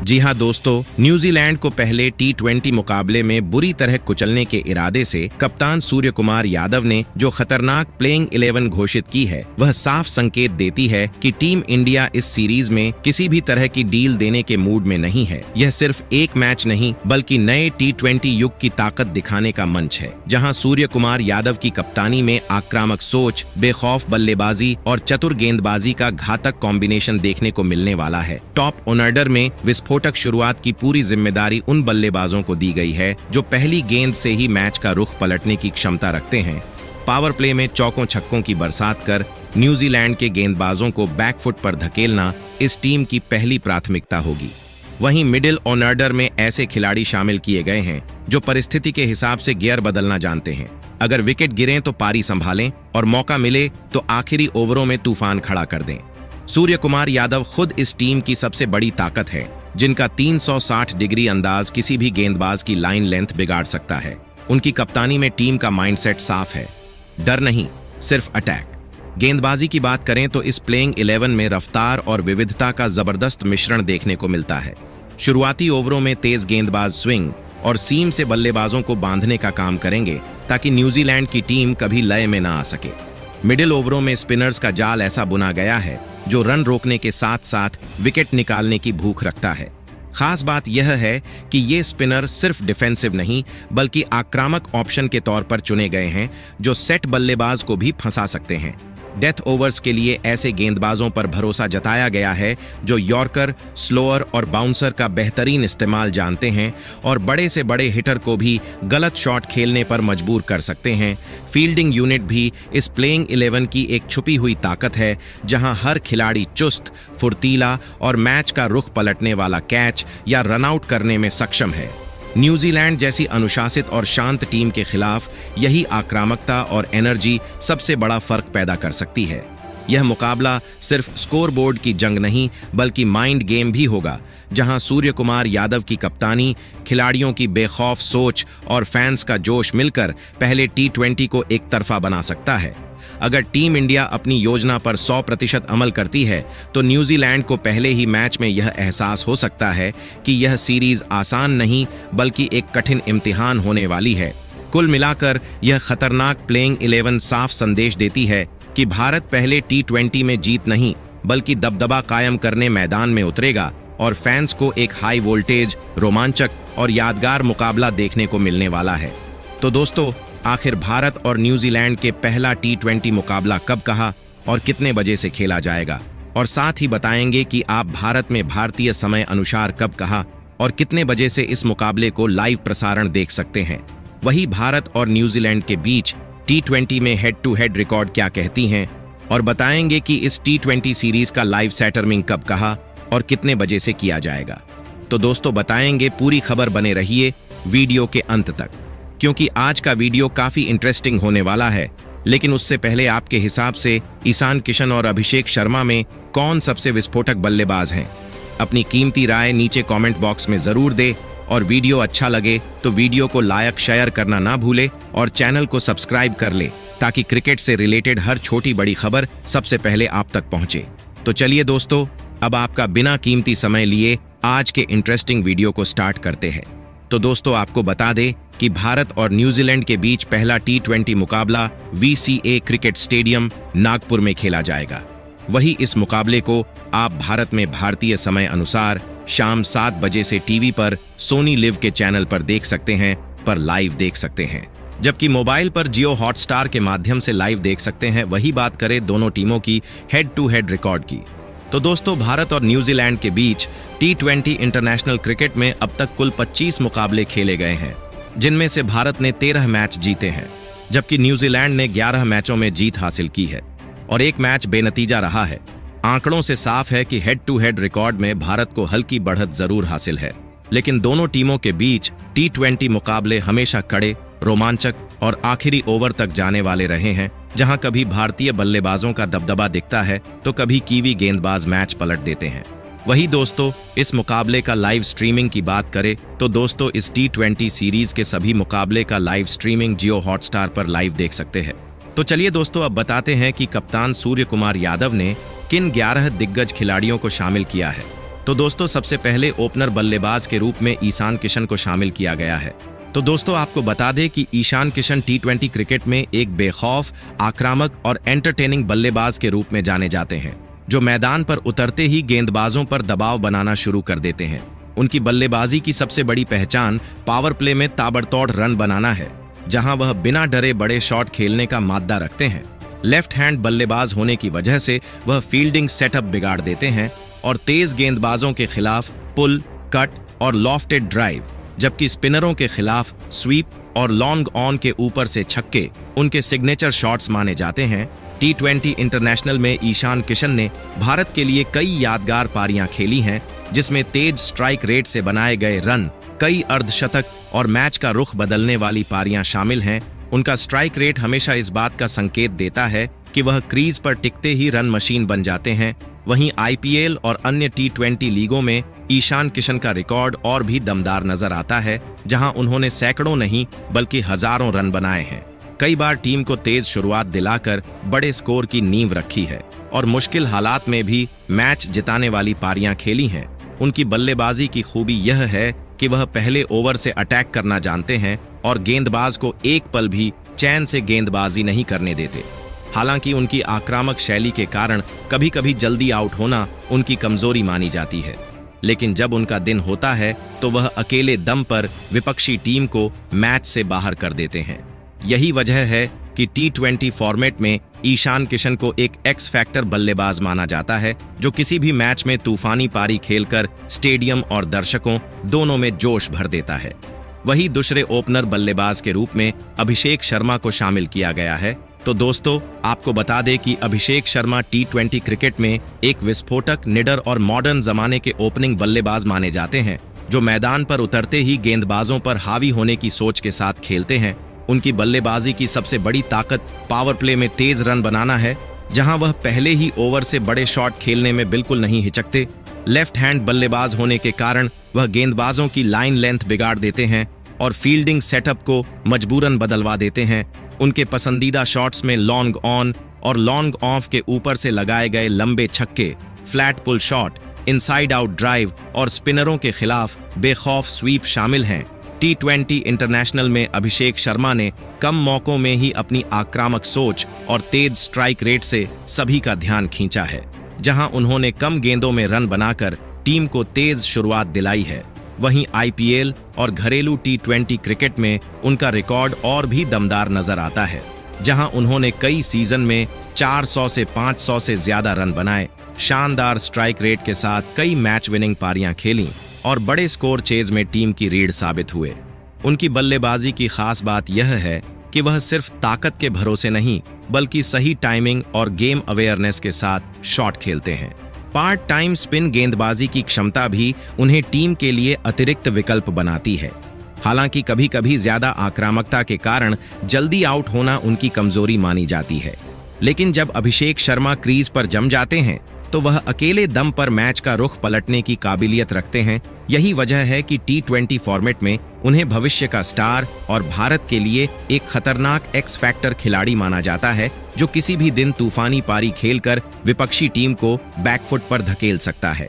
जी हां दोस्तों, न्यूजीलैंड को पहले टी20 मुकाबले में बुरी तरह कुचलने के इरादे से कप्तान सूर्य कुमार यादव ने जो खतरनाक प्लेइंग 11 घोषित की है, वह साफ संकेत देती है कि टीम इंडिया इस सीरीज में किसी भी तरह की डील देने के मूड में नहीं है। यह सिर्फ एक मैच नहीं बल्कि नए टी20 युग की ताकत दिखाने का मंच है, जहां सूर्य कुमार यादव की कप्तानी में आक्रामक सोच, बेखौफ बल्लेबाजी और चतुर गेंदबाजी का घातक कॉम्बिनेशन देखने को मिलने वाला है। टॉप ऑर्डर में विस्फोटक शुरुआत की पूरी जिम्मेदारी उन बल्लेबाजों को दी गई है जो पहली गेंद से ही मैच का रुख पलटने की क्षमता रखते हैं। पावर प्ले में चौकों छक्कों की बरसात कर न्यूजीलैंड के गेंदबाजों को बैकफुट पर धकेलना इस टीम की पहली प्राथमिकता होगी। वहीं मिडिल ऑर्डर में ऐसे खिलाड़ी शामिल किए गए हैं जो परिस्थिति के हिसाब से गियर बदलना जानते हैं। अगर विकेट गिरें तो पारी संभालें और मौका मिले तो आखिरी ओवरों में तूफान खड़ा कर दें। सूर्य कुमार यादव खुद इस टीम की सबसे बड़ी ताकत है, जिनका 360 डिग्री अंदाज किसी भी गेंदबाज की लाइन लेंथ बिगाड़ सकता है। उनकी कप्तानी में टीम का माइंडसेट साफ है, डर नहीं, सिर्फ अटैक। गेंदबाजी की बात करें तो इस प्लेइंग 11 में रफ्तार और विविधता का जबरदस्त मिश्रण देखने को मिलता है। शुरुआती ओवरों में तेज गेंदबाज स्विंग और सीम से बल्लेबाजों को बांधने का काम करेंगे ताकि न्यूजीलैंड की टीम कभी लय में ना आ सके। मिडिल ओवरों में स्पिनर्स का जाल ऐसा बुना गया है जो रन रोकने के साथ साथ विकेट निकालने की भूख रखता है। खास बात यह है कि ये स्पिनर सिर्फ डिफेंसिव नहीं बल्कि आक्रामक ऑप्शन के तौर पर चुने गए हैं जो सेट बल्लेबाज को भी फंसा सकते हैं। डेथ ओवर्स के लिए ऐसे गेंदबाजों पर भरोसा जताया गया है जो यॉर्कर, स्लोअर और बाउंसर का बेहतरीन इस्तेमाल जानते हैं और बड़े से बड़े हिटर को भी गलत शॉट खेलने पर मजबूर कर सकते हैं। फील्डिंग यूनिट भी इस प्लेइंग 11 की एक छुपी हुई ताकत है, जहां हर खिलाड़ी चुस्त, फुर्तीला और मैच का रुख पलटने वाला कैच या रनआउट करने में सक्षम है। न्यूजीलैंड जैसी अनुशासित और शांत टीम के खिलाफ यही आक्रामकता और एनर्जी सबसे बड़ा फर्क पैदा कर सकती है। यह मुकाबला सिर्फ स्कोरबोर्ड की जंग नहीं बल्कि माइंड गेम भी होगा, जहां सूर्य कुमार यादव की कप्तानी, खिलाड़ियों की बेखौफ सोच और फैंस का जोश मिलकर पहले टी20 को एक तरफा बना सकता है। अगर टीम इंडिया अपनी योजना पर 100% अमल करती है तो न्यूजीलैंड को पहले ही मैच में यह एहसास हो सकता है कि यह सीरीज आसान नहीं बल्कि एक कठिन इम्तिहान होने वाली है। कुल मिलाकर यह खतरनाक प्लेइंग 11 साफ संदेश देती है कि भारत पहले टी20 में जीत नहीं बल्कि दबदबा कायम करने मैदान में उतरेगा और फैंस को एक हाई वोल्टेज, रोमांचक और यादगार मुकाबला देखने को मिलने वाला है। तो दोस्तों, आखिर भारत और न्यूजीलैंड के पहला टी20 मुकाबला कब, कहाँ और कितने बजे से खेला जाएगा, और साथ ही बताएंगे कि आप भारत में भारतीय समय अनुसार कब, कहाँ और कितने बजे से इस मुकाबले को लाइव प्रसारण देख सकते हैं। वही भारत और न्यूजीलैंड के बीच टी20 में हेड टू हेड रिकॉर्ड क्या कहती हैं, और बताएंगे कि इस टी20 सीरीज का लाइव सेटरमिंग कब, कहाँ और कितने बजे से किया जाएगा। तो दोस्तों, बताएंगे, पूरी खबर बने रहिए वीडियो के अंत तक, क्योंकि आज का वीडियो काफी इंटरेस्टिंग होने वाला है। लेकिन उससे पहले आपके हिसाब से ईशान किशन और अभिषेक शर्मा में कौन सबसे विस्फोटक बल्लेबाज हैं? अपनी कीमती राय नीचे कमेंट बॉक्स में जरूर दे, और वीडियो अच्छा लगे तो वीडियो को लाइक शेयर करना ना भूले और चैनल को सब्सक्राइब कर ले ताकि क्रिकेट से रिलेटेड हर छोटी बड़ी खबर सबसे पहले आप तक पहुंचे। तो चलिए दोस्तों, अब आपका बिना कीमती समय लिए आज के इंटरेस्टिंग वीडियो को स्टार्ट करते हैं। तो दोस्तों, आपको बता दें कि भारत और न्यूजीलैंड के बीच पहला टी20 मुकाबला VCA क्रिकेट स्टेडियम नागपुर में खेला जाएगा। वही इस मुकाबले को आप भारत में भारतीय समय अनुसार शाम 7 बजे से टीवी पर सोनी लिव के चैनल पर देख सकते हैं, पर लाइव देख सकते हैं, जबकि मोबाइल पर जियो हॉटस्टार के माध्यम से लाइव देख सकते हैं। वही बात करें दोनों टीमों की हेड टू हेड रिकॉर्ड की, तो दोस्तों, भारत और न्यूजीलैंड के बीच टी20 इंटरनेशनल क्रिकेट में अब तक कुल 25 मुकाबले खेले गए हैं, जिनमें से भारत ने 13 मैच जीते हैं, जबकि न्यूजीलैंड ने 11 मैचों में जीत हासिल की है और एक मैच बेनतीजा रहा है। आंकड़ों से साफ है कि हेड टू हेड रिकॉर्ड में भारत को हल्की बढ़त जरूर हासिल है, लेकिन दोनों टीमों के बीच टी20 मुकाबले हमेशा कड़े, रोमांचक और आखिरी ओवर तक जाने वाले रहे हैं, जहां कभी भारतीय बल्लेबाजों का दबदबा दिखता है तो कभी कीवी गेंदबाज मैच पलट देते हैं। वही दोस्तों, इस मुकाबले का लाइव स्ट्रीमिंग की बात करें तो दोस्तों, इस टी20 सीरीज के सभी मुकाबले का लाइव स्ट्रीमिंग जियो हॉटस्टार पर लाइव देख सकते हैं। तो चलिए दोस्तों, अब बताते हैं कि कप्तान सूर्य कुमार यादव ने किन 11 दिग्गज खिलाड़ियों को शामिल किया है। तो दोस्तों सबसे पहले ओपनर बल्लेबाज के रूप में ईशान किशन को शामिल किया गया है। तो दोस्तों आपको बता दें कि ईशान किशन टी20 क्रिकेट में एक बेखौफ, आक्रामक और एंटरटेनिंग बल्लेबाज के रूप में जाने जाते हैं, जो मैदान पर उतरते ही गेंदबाजों पर दबाव बनाना शुरू कर देते हैं। उनकी बल्लेबाजी की सबसे बड़ी पहचान पावर प्ले में ताबड़तोड़ रन बनाना है, जहां वह बिना डरे बड़े शॉट खेलने का माद्दा रखते हैं। लेफ्ट हैंड बल्लेबाज होने की वजह से वह फील्डिंग सेटअप बिगाड़ देते हैं और तेज गेंदबाजों के खिलाफ पुल, कट और लॉफ्टेड ड्राइव, जबकि स्पिनरों के खिलाफ स्वीप और लॉन्ग ऑन के ऊपर से छक्के उनके सिग्नेचर शॉट्स माने जाते हैं। टी20 इंटरनेशनल में ईशान किशन ने भारत के लिए कई यादगार पारियां खेली हैं, जिसमें तेज स्ट्राइक रेट से बनाए गए रन, कई अर्धशतक और मैच का रुख बदलने वाली पारियां शामिल हैं। उनका स्ट्राइक रेट हमेशा इस बात का संकेत देता है कि वह क्रीज पर टिकते ही रन मशीन बन जाते हैं। वहीं आईपीएल और अन्य टी20 लीगों में ईशान किशन का रिकॉर्ड और भी दमदार नजर आता है, जहां उन्होंने सैकड़ों नहीं बल्कि हजारों रन बनाए हैं। कई बार टीम को तेज शुरुआत दिलाकर बड़े स्कोर की नींव रखी है और मुश्किल हालात में भी मैच जिताने वाली पारियां खेली हैं। उनकी बल्लेबाजी की खूबी यह है कि वह पहले ओवर से अटैक करना जानते हैं और गेंदबाज को एक पल भी चैन से गेंदबाजी नहीं करने देते। हालांकि उनकी आक्रामक शैली के कारण कभी कभी जल्दी आउट होना उनकी कमजोरी मानी जाती है, लेकिन जब उनका दिन होता है तो वह अकेले दम पर विपक्षी टीम को मैच से बाहर कर देते हैं। यही वजह है कि टी20 फॉर्मेट में ईशान किशन को एक एक्स फैक्टर बल्लेबाज माना जाता है, जो किसी भी मैच में तूफानी पारी खेलकर स्टेडियम और दर्शकों दोनों में जोश भर देता है। वही दूसरे ओपनर बल्लेबाज के रूप में अभिषेक शर्मा को शामिल किया गया है। तो दोस्तों आपको बता दें कि अभिषेक शर्मा टी20 क्रिकेट में एक विस्फोटक, निडर और मॉडर्न जमाने के ओपनिंग बल्लेबाज माने जाते हैं, जो मैदान पर उतरते ही गेंदबाजों पर हावी होने की सोच के साथ खेलते हैं। उनकी बल्लेबाजी की सबसे बड़ी ताकत पावर प्ले में तेज रन बनाना है, जहां वह पहले ही ओवर से बड़े शॉट खेलने में बिल्कुल नहीं हिचकते। लेफ्ट हैंड बल्लेबाज होने के कारण वह गेंदबाजों की लाइन लेंथ बिगाड़ देते हैं और फील्डिंग सेटअप को मजबूरन बदलवा देते हैं। उनके पसंदीदा शॉट्स में लॉन्ग ऑन और लॉन्ग ऑफ के ऊपर से लगाए गए लंबे छक्के, flat pull shot, inside out drive और स्पिनरों के खिलाफ बेखौफ स्वीप शामिल हैं। टी20 इंटरनेशनल में अभिषेक शर्मा ने कम मौकों में ही अपनी आक्रामक सोच और तेज स्ट्राइक रेट से सभी का ध्यान खींचा है, जहां उन्होंने कम गेंदों में रन बनाकर टीम को तेज शुरुआत दिलाई है। वहीं आईपीएल और घरेलू टी20 क्रिकेट में उनका रिकॉर्ड और भी दमदार नजर आता है, जहां उन्होंने कई सीजन में 400 से 500 से ज्यादा रन बनाए, शानदार स्ट्राइक रेट के साथ कई मैच विनिंग पारियां खेलीं और बड़े स्कोर चेज में टीम की रीढ़ साबित हुए। उनकी बल्लेबाजी की खास बात यह है कि वह सिर्फ ताकत के भरोसे नहीं बल्कि सही टाइमिंग और गेम अवेयरनेस के साथ शॉट खेलते हैं। पार्ट टाइम स्पिन गेंदबाजी की क्षमता भी उन्हें टीम के लिए अतिरिक्त विकल्प बनाती है। हालांकि कभी कभी ज्यादा आक्रामकता के कारण जल्दी आउट होना उनकी कमजोरी मानी जाती है, लेकिन जब अभिषेक शर्मा क्रीज पर जम जाते हैं तो वह अकेले दम पर मैच का रुख पलटने की काबिलियत रखते हैं। यही वजह है कि टी20 फॉर्मेट में उन्हें भविष्य का स्टार और भारत के लिए एक खतरनाक एक्स फैक्टर खिलाड़ी माना जाता है, जो किसी भी दिन तूफानी पारी खेलकर विपक्षी टीम को बैकफुट पर धकेल सकता है।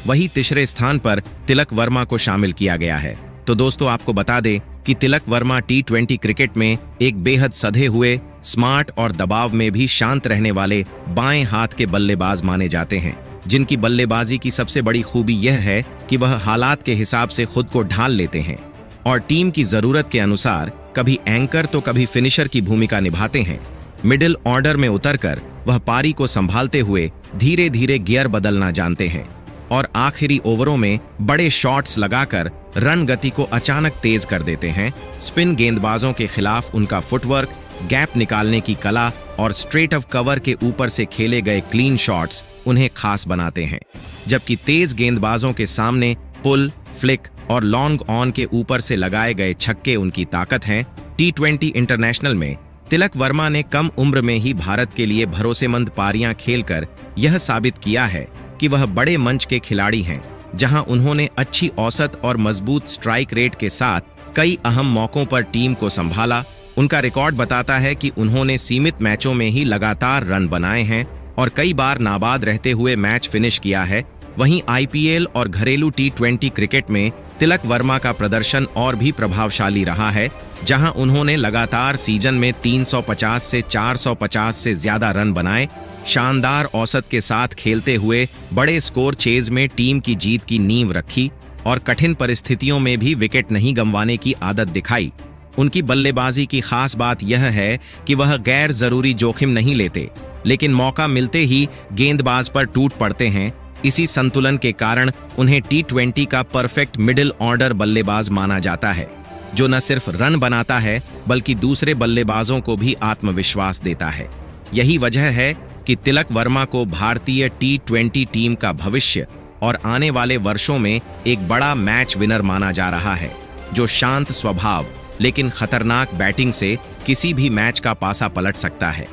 वही तीसरे स्थान पर तिलक वर्मा को शामिल किया गया है। तो दोस्तों आपको बता दें कि तिलक वर्मा टी20 क्रिकेट में एक बेहद सधे हुए, स्मार्ट और दबाव में भी शांत रहने वाले बाएं हाथ के बल्लेबाज माने जाते हैं, जिनकी बल्लेबाजी की सबसे बड़ी खूबी यह है कि वह हालात के हिसाब से खुद को ढाल लेते हैं और टीम की जरूरत के अनुसार कभी एंकर तो कभी फिनिशर की भूमिका निभाते हैं। मिडिल ऑर्डर में उतरकर वह पारी को संभालते हुए धीरे धीरे गियर बदलना जानते हैं और आखिरी ओवरों में बड़े शॉट्स लगाकर रन गति को अचानक तेज कर देते हैं। स्पिन गेंदबाजों के खिलाफ उनका फुटवर्क, गैप निकालने की कला और स्ट्रेट ऑफ कवर के ऊपर से खेले गए क्लीन शॉट्स उन्हें खास बनाते हैं, जबकि तेज गेंदबाजों के सामने पुल, फ्लिक और लॉन्ग ऑन के ऊपर से लगाए गए छक्के उनकी ताकत हैं। टी20 इंटरनेशनल में तिलक वर्मा ने कम उम्र में ही भारत के लिए भरोसेमंद पारियां खेलकर यह साबित किया है कि वह बड़े मंच के खिलाड़ी हैं, जहां उन्होंने अच्छी औसत और मजबूत स्ट्राइक रेट के साथ कई अहम मौकों पर टीम को संभाला। उनका रिकॉर्ड बताता है कि उन्होंने सीमित मैचों में ही लगातार रन बनाए हैं और कई बार नाबाद रहते हुए मैच फिनिश किया है। वहीं आईपीएल और घरेलू टी20 क्रिकेट में तिलक वर्मा का प्रदर्शन और भी प्रभावशाली रहा है, जहां उन्होंने लगातार सीजन में 350 से 450 से ज्यादा रन बनाए। शानदार औसत के साथ खेलते हुए बड़े स्कोर चेज में टीम की जीत की नींव रखी और कठिन परिस्थितियों में भी विकेट नहीं गंवाने की आदत दिखाई। उनकी बल्लेबाजी की खास बात यह है कि वह गैर जरूरी जोखिम नहीं लेते, लेकिन मौका मिलते ही गेंदबाज पर टूट पड़ते हैं। इसी संतुलन के कारण उन्हें टी20 का परफेक्ट मिडिल ऑर्डर बल्लेबाज माना जाता है, जो न सिर्फ रन बनाता है बल्कि दूसरे बल्लेबाजों को भी आत्मविश्वास देता है। यही वजह है कि तिलक वर्मा को भारतीय टी20 टीम का भविष्य और आने वाले वर्षों में एक बड़ा मैच विनर माना जा रहा है, जो शांत स्वभाव लेकिन खतरनाक बैटिंग से किसी भी मैच का पासा पलट सकता है।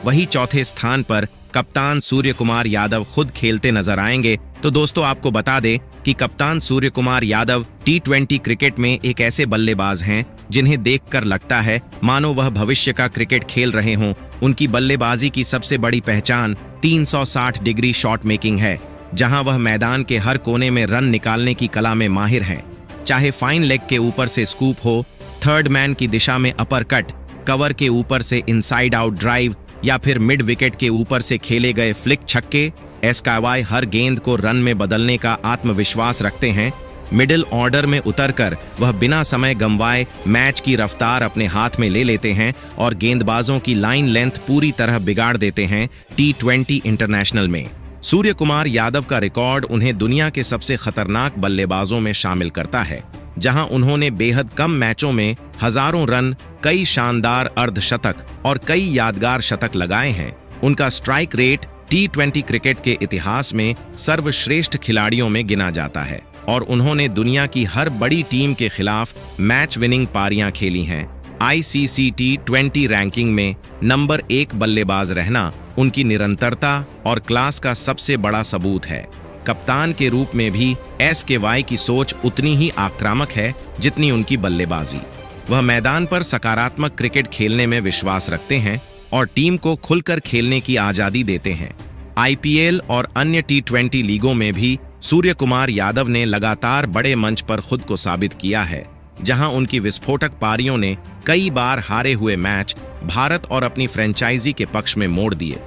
वही चौथे स्थान पर कप्तान सूर्य कुमार यादव खुद खेलते नजर आएंगे। तो दोस्तों, आपको बता दें कि कप्तान सूर्य कुमार यादव टी20 क्रिकेट में एक ऐसे बल्लेबाज हैं जिन्हें देखकर लगता है मानो वह भविष्य का क्रिकेट खेल रहे हों। उनकी बल्लेबाजी की सबसे बड़ी पहचान 360 डिग्री शॉट मेकिंग है, जहां वह मैदान के हर कोने में रन निकालने की कला में माहिर हैं। चाहे फाइन लेग के ऊपर से स्कूप हो, थर्ड मैन की दिशा में अपर कट, कवर के ऊपर से इनसाइड आउट ड्राइव या फिर मिड विकेट के ऊपर से खेले गए फ्लिक छक्के, एसकावाई हर गेंद को रन में बदलने का आत्मविश्वास रखते हैं। मिडिल ऑर्डर में उतरकर वह बिना समय गंवाए मैच की रफ्तार अपने हाथ में ले लेते हैं और गेंदबाजों की लाइन लेंथ पूरी तरह बिगाड़ देते हैं। टी20 इंटरनेशनल में सूर्य कुमार यादव का रिकॉर्ड उन्हें दुनिया के सबसे खतरनाक बल्लेबाजों में शामिल करता है, जहां उन्होंने बेहद कम मैचों में हजारों रन, कई शानदार अर्धशतक और कई यादगार शतक लगाए हैं। उनका स्ट्राइक रेट टी20 क्रिकेट के इतिहास में सर्वश्रेष्ठ खिलाड़ियों में गिना जाता है और उन्होंने दुनिया की हर बड़ी टीम के खिलाफ मैच विनिंग पारियां खेली हैं। आईसीसी टी20 रैंकिंग में नंबर 1 बल्लेबाज रहना उनकी निरंतरता और क्लास का सबसे बड़ा सबूत है। कप्तान के रूप में भी एसकेवाई की सोच उतनी ही आक्रामक है जितनी उनकी बल्लेबाजी। वह मैदान पर सकारात्मक क्रिकेट खेलने में विश्वास रखते हैं और टीम को खुलकर खेलने की आजादी देते हैं। आईपीएल और अन्य टी20 लीगों में भी सूर्य कुमार यादव ने लगातार बड़े मंच पर खुद को साबित किया है, जहां उनकी विस्फोटक पारियों ने कई बार हारे हुए मैच भारत और अपनी फ्रेंचाइजी के पक्ष में मोड़ दिए।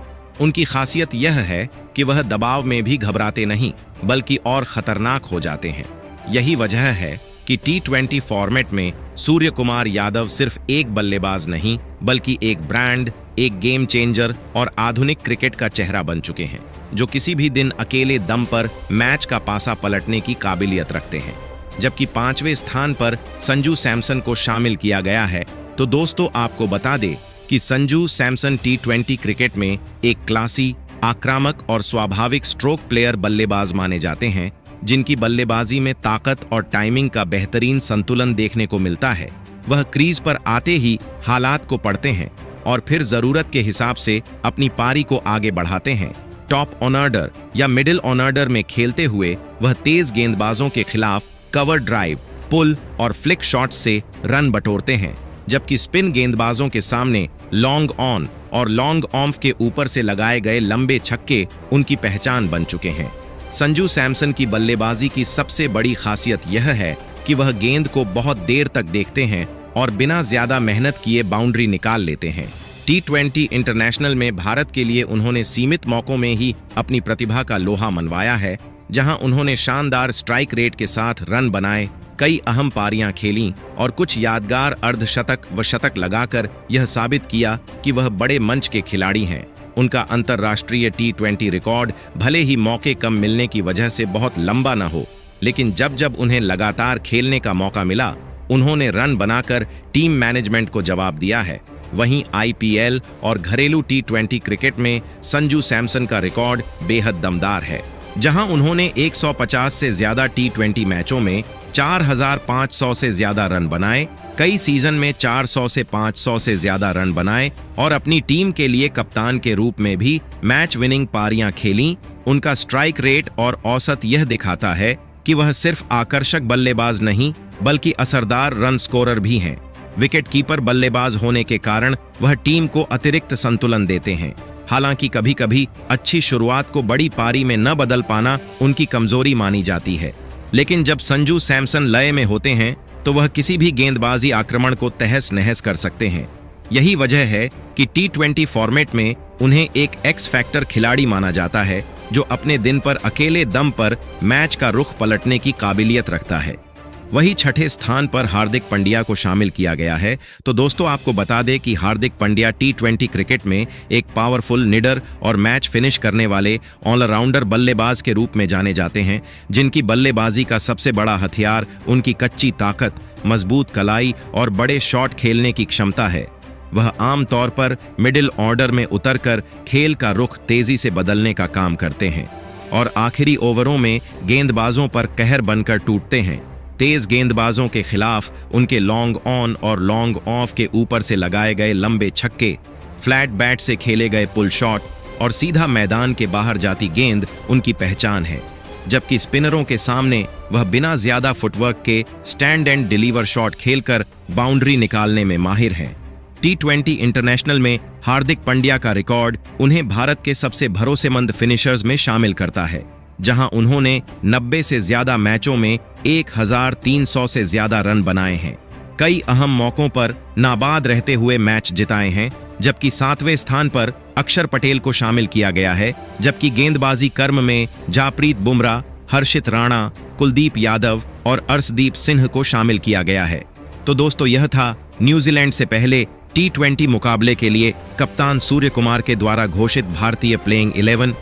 उनकी खासियत यह है कि वह दबाव में भी घबराते नहीं बल्कि और खतरनाक हो जाते हैं। यही वजह है कि टी20 फॉर्मेट में सूर्य कुमार यादव सिर्फ एक बल्लेबाज नहीं बल्कि एक ब्रांड, एक गेम चेंजर और आधुनिक क्रिकेट का चेहरा बन चुके हैं, जो किसी भी दिन अकेले दम पर मैच का पासा पलटने की काबिलियत रखते हैं। जबकि 5वें स्थान पर संजू सैमसन को शामिल किया गया है। तो दोस्तों, आपको बता दें कि संजू सैमसन टी20 क्रिकेट में एक क्लासी, आक्रामक और स्वाभाविक स्ट्रोक प्लेयर बल्लेबाज माने जाते हैं, जिनकी बल्लेबाजी में ताकत और टाइमिंग का बेहतरीन संतुलन देखने को मिलता है। वह क्रीज पर आते ही हालात को पढ़ते हैं और फिर जरूरत के हिसाब से अपनी पारी को आगे बढ़ाते हैं। टॉप ऑनर्डर या मिडिल ऑनर्डर में खेलते हुए वह तेज गेंदबाजों के खिलाफ कवर ड्राइव, पुल और फ्लिक शॉट्स से रन बटोरते हैं, जबकि स्पिन गेंदबाजों के सामने लॉन्ग ऑन और लॉन्ग ऑफ के ऊपर से लगाए गए लंबे छक्के उनकी पहचान बन चुके हैं। संजू सैमसन की बल्लेबाजी की सबसे बड़ी खासियत यह है कि वह गेंद को बहुत देर तक देखते हैं और बिना ज्यादा मेहनत किए बाउंड्री निकाल लेते हैं। टी20 इंटरनेशनल में भारत के लिए उन्होंने सीमित मौकों में ही अपनी प्रतिभा का लोहा मनवाया है, जहां उन्होंने शानदार स्ट्राइक रेट के साथ रन बनाए, कई अहम पारियां खेलीं और कुछ यादगार अर्धशतक व शतक लगाकर यह साबित किया कि वह बड़े मंच के खिलाड़ी हैं। उनका अंतर्राष्ट्रीय टी20 रिकॉर्ड भले ही मौके कम मिलने की वजह से बहुत लंबा न हो, लेकिन जब जब उन्हें लगातार खेलने का मौका मिला, उन्होंने रन बनाकर टीम मैनेजमेंट को जवाब दिया है। वहीं आईपीएल और घरेलू टी20 क्रिकेट में संजू सैमसन का रिकॉर्ड बेहद दमदार है, जहां उन्होंने 150 से ज्यादा टी20 मैचों में 4500 से ज्यादा रन बनाए, कई सीजन में 400 से 500 से ज्यादा रन बनाए और अपनी टीम के लिए कप्तान के रूप में भी मैच विनिंग पारियां खेलीं। उनका स्ट्राइक रेट और औसत यह दिखाता है कि वह सिर्फ आकर्षक बल्लेबाज नहीं बल्कि असरदार रन स्कोरर भी हैं। विकेट कीपर बल्लेबाज होने के कारण वह टीम को अतिरिक्त संतुलन देते हैं। हालांकि कभी कभी अच्छी शुरुआत को बड़ी पारी में न बदल पाना उनकी कमजोरी मानी जाती है। लेकिन जब संजू सैमसन लय में होते हैं तो वह किसी भी गेंदबाजी आक्रमण को तहस नहस कर सकते हैं। यही वजह है कि T20 फॉर्मेट में उन्हें एक एक्स फैक्टर खिलाड़ी माना जाता है, जो अपने दिन पर अकेले दम पर मैच का रुख पलटने की काबिलियत रखता है। वही छठे स्थान पर हार्दिक पांड्या को शामिल किया गया है। तो दोस्तों, आपको बता दें कि हार्दिक पांड्या T20 क्रिकेट में एक पावरफुल, निडर और मैच फिनिश करने वाले ऑलराउंडर बल्लेबाज के रूप में जाने जाते हैं, जिनकी बल्लेबाजी का सबसे बड़ा हथियार उनकी कच्ची ताकत, मजबूत कलाई और बड़े शॉट खेलने की क्षमता है। वह आम तौर पर मिडिल ऑर्डर में उतरकर खेल का रुख तेजी से बदलने का काम करते हैं और आखिरी ओवरों में गेंदबाजों पर कहर बनकर टूटते हैं। तेज गेंदबाजों के खिलाफ उनके लॉन्ग ऑन और लॉन्ग ऑफ के ऊपर से लगाए गए लंबे छक्के, फ्लैट बैट से खेले गए पुल शॉट और सीधा मैदान के बाहर जाती गेंद उनकी पहचान है। जबकि स्पिनरों के सामने वह बिना ज्यादा फुटवर्क के स्टैंड एंड डिलीवर शॉट खेलकर बाउंड्री निकालने में माहिर हैं। T20 इंटरनेशनल में हार्दिक पांड्या का रिकॉर्ड उन्हें भारत के सबसे भरोसेमंद फिनिशर्स में शामिल करता है, जहां उन्होंने 90 से ज्यादा मैचों में 1300 से ज्यादा रन बनाए हैं। कई अहम मौकों पर नाबाद रहते हुए मैच जिताए हैं, जबकि 7वें स्थान पर अक्षर पटेल को शामिल किया गया है। जबकि गेंदबाजी कर्म में जाप्रीत बुमराह, हर्षित राणा, कुलदीप यादव और अर्शदीप सिंह को शामिल किया गया है। तो दोस्तों, यह था न्यूजीलैंड से पहले T20 मुकाबले के लिए कप्तान सूर्य कुमार के द्वारा घोषित भारतीय प्लेइंग 11।